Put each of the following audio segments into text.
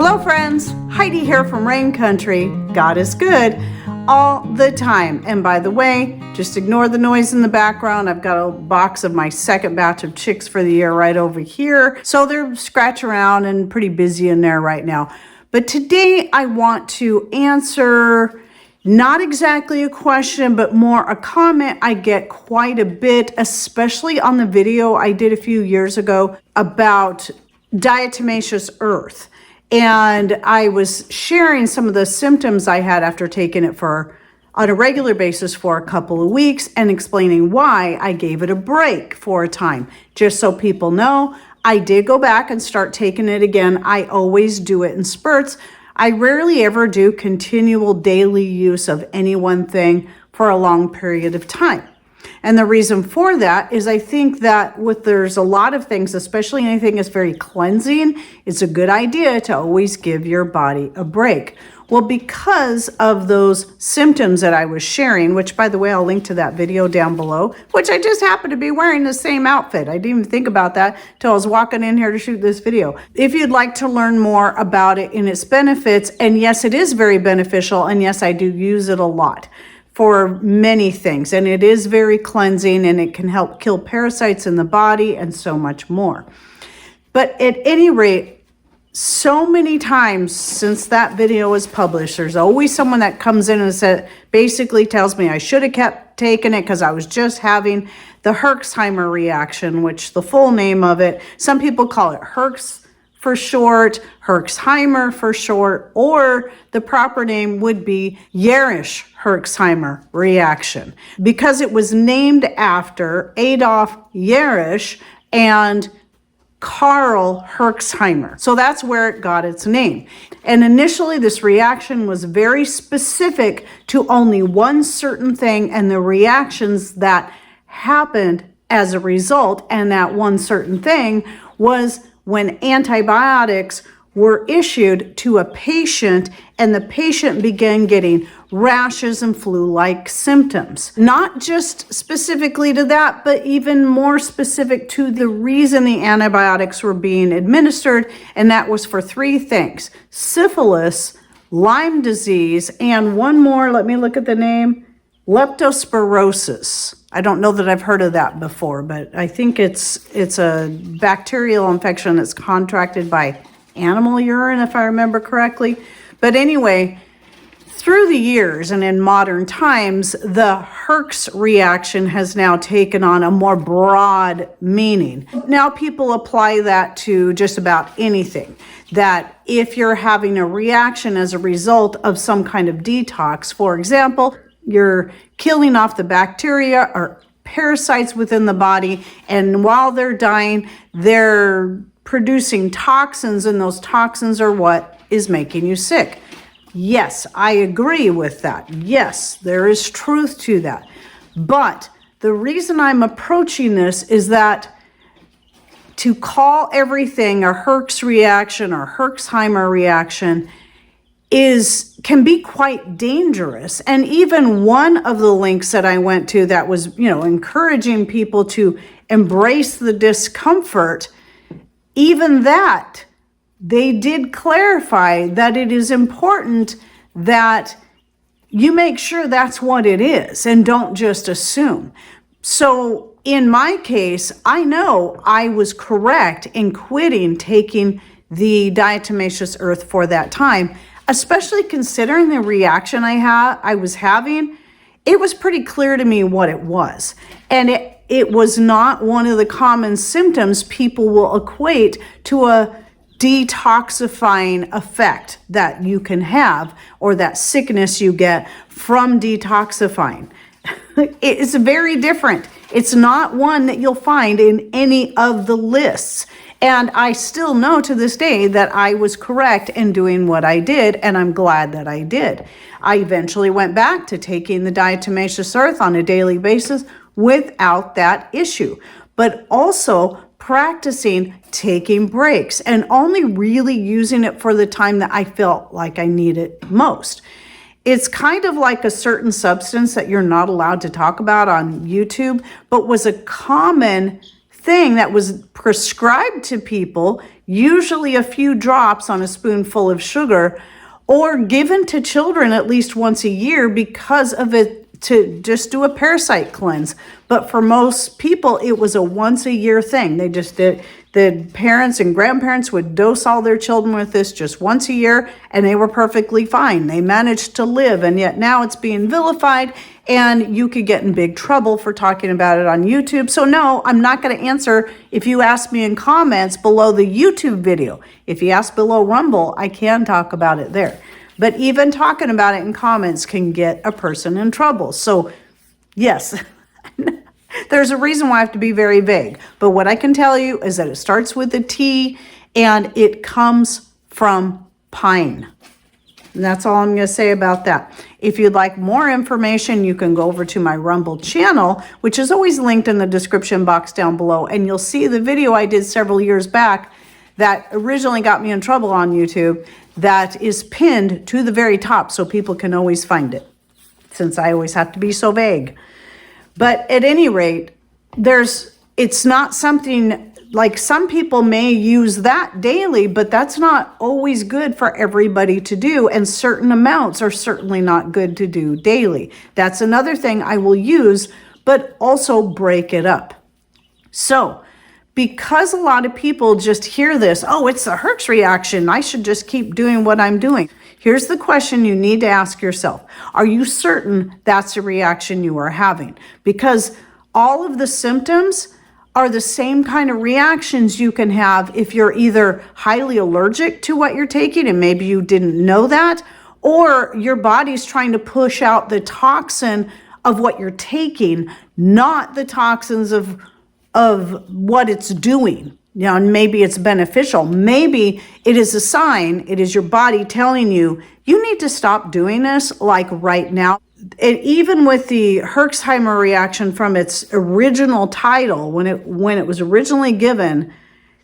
Hello friends, Heidi here from Rain Country. God is good all the time. And by the way, just ignore the noise in the background. I've got a box of my second batch of chicks for the year right over here. So they're scratching around and pretty busy in there right now. But today I want to answer not exactly a question, but more a comment I get quite a bit, especially on the video I did a few years ago about diatomaceous earth. And I was sharing some of the symptoms I had after taking it on a regular basis for a couple of weeks and explaining why I gave it a break for a time. Just so people know, I did go back and start taking it again. I always do it in spurts. I rarely ever do continual daily use of any one thing for a long period of time. And the reason for that is I think that there's a lot of things, especially anything that's very cleansing, it's a good idea to always give your body a break. Well, because of those symptoms that I was sharing, which by the way, I'll link to that video down below, which I just happened to be wearing the same outfit. I didn't even think about that till I was walking in here to shoot this video. If you'd like to learn more about it and its benefits, and yes, it is very beneficial, and yes, I do use it a lot for many things, and it is very cleansing, and it can help kill parasites in the body and so much more. But at any rate, so many times since that video was published, there's always someone that comes in and basically tells me I should have kept taking it because I was just having the Herxheimer reaction, which the full name of it, some people call it Herx for short, Herxheimer for short, or the proper name would be Jarisch Herxheimer reaction, because it was named after Adolf Jarisch and Karl Herxheimer. So that's where it got its name. And initially this reaction was very specific to only one certain thing and the reactions that happened as a result. And that one certain thing was when antibiotics were issued to a patient and the patient began getting rashes and flu-like symptoms. Not just specifically to that, but even more specific to the reason the antibiotics were being administered, and that was for three things: syphilis, Lyme disease, and one more, let me look at the name, leptospirosis. I don't know that I've heard of that before, but I think it's a bacterial infection that's contracted by animal urine, if I remember correctly. But anyway, through the years and in modern times, the Herx reaction has now taken on a more broad meaning. Now people apply that to just about anything. That if you're having a reaction as a result of some kind of detox, for example, you're killing off the bacteria or parasites within the body, and while they're dying, they're producing toxins, and those toxins are what is making you sick. Yes, I agree with that. Yes, there is truth to that. But the reason I'm approaching this is that to call everything a Herx reaction or Herxheimer reaction can be quite dangerous. And even one of the links that I went to that was, encouraging people to embrace the discomfort, even that, they did clarify that it is important that you make sure that's what it is and don't just assume. So in my case, I know I was correct in quitting taking the diatomaceous earth for that time, especially considering the reaction I was having. It was pretty clear to me what it was. And it was not one of the common symptoms people will equate to a detoxifying effect that you can have, or that sickness you get from detoxifying. It's very different. It's not one that you'll find in any of the lists. And I still know to this day that I was correct in doing what I did, and I'm glad that I did. I eventually went back to taking the diatomaceous earth on a daily basis without that issue, but also practicing taking breaks and only really using it for the time that I felt like I need it most. It's kind of like a certain substance that you're not allowed to talk about on YouTube, but was a common thing that was prescribed to people, usually a few drops on a spoonful of sugar, or given to children at least once a year because of it, to just do a parasite cleanse. But for most people, it was a once a year thing. They just did. The parents and grandparents would dose all their children with this just once a year, and they were perfectly fine. They managed to live, and yet now it's being vilified, and you could get in big trouble for talking about it on YouTube. So no, I'm not going to answer if you ask me in comments below the YouTube video. If you ask below Rumble, I can talk about it there. But even talking about it in comments can get a person in trouble. So yes, there's a reason why I have to be very vague. But what I can tell you is that it starts with a T and it comes from pine. And that's all I'm going to say about that. If you'd like more information, you can go over to my Rumble channel, which is always linked in the description box down below. And you'll see the video I did several years back that originally got me in trouble on YouTube, that is pinned to the very top so people can always find it, since I always have to be so vague. But at any rate, it's not something like some people may use that daily, but that's not always good for everybody to do. And certain amounts are certainly not good to do daily. That's another thing I will use, but also break it up. So because a lot of people just hear this, oh, it's the Herx reaction, I should just keep doing what I'm doing. Here's the question you need to ask yourself. Are you certain that's a reaction you are having? Because all of the symptoms are the same kind of reactions you can have if you're either highly allergic to what you're taking, and maybe you didn't know that, or your body's trying to push out the toxin of what you're taking, not the toxins of what it's doing. You know, and maybe it's beneficial. Maybe it is a sign. It is your body telling you, you need to stop doing this, like right now. Even with the Herxheimer reaction from its original title, when it was originally given,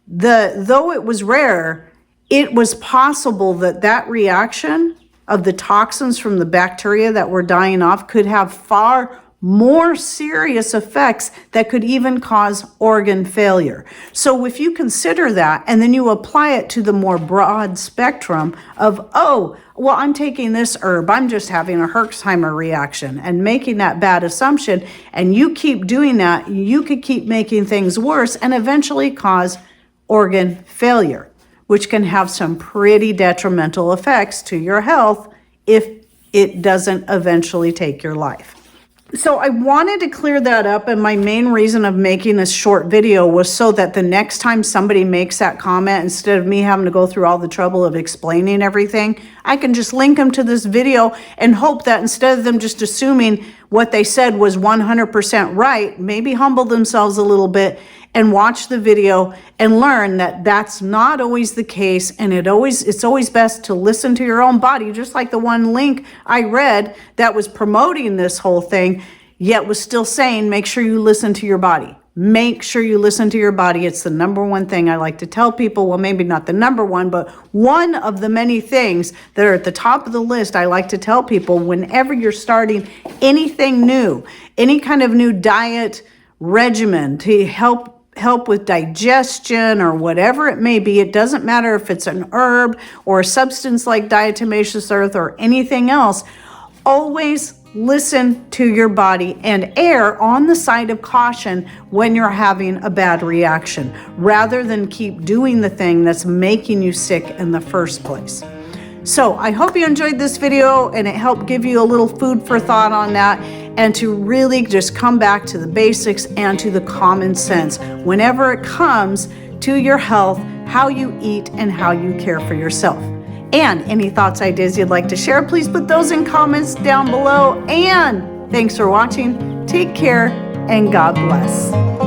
though it was rare, it was possible that reaction of the toxins from the bacteria that were dying off could have far more serious effects that could even cause organ failure. So if you consider that and then you apply it to the more broad spectrum of, oh, well, I'm taking this herb, I'm just having a Herxheimer reaction, and making that bad assumption, and you keep doing that, you could keep making things worse and eventually cause organ failure, which can have some pretty detrimental effects to your health if it doesn't eventually take your life. So I wanted to clear that up, and my main reason of making this short video was so that the next time somebody makes that comment, instead of me having to go through all the trouble of explaining everything, I can just link them to this video and hope that instead of them just assuming what they said was 100% right, maybe humble themselves a little bit and watch the video and learn that that's not always the case, and it's always best to listen to your own body, just like the one link I read that was promoting this whole thing, yet was still saying, make sure you listen to your body. Make sure you listen to your body. It's the number one thing I like to tell people. Well, maybe not the number one, but one of the many things that are at the top of the list I like to tell people whenever you're starting anything new, any kind of new diet regimen to help with digestion or whatever it may be. It doesn't matter if it's an herb or a substance like diatomaceous earth or anything else. Always listen to your body and err on the side of caution when you're having a bad reaction, rather than keep doing the thing that's making you sick in the first place. So I hope you enjoyed this video and it helped give you a little food for thought on that, and to really just come back to the basics and to the common sense whenever it comes to your health, how you eat, and how you care for yourself. And any thoughts, ideas you'd like to share, please put those in comments down below. And thanks for watching. Take care and God bless.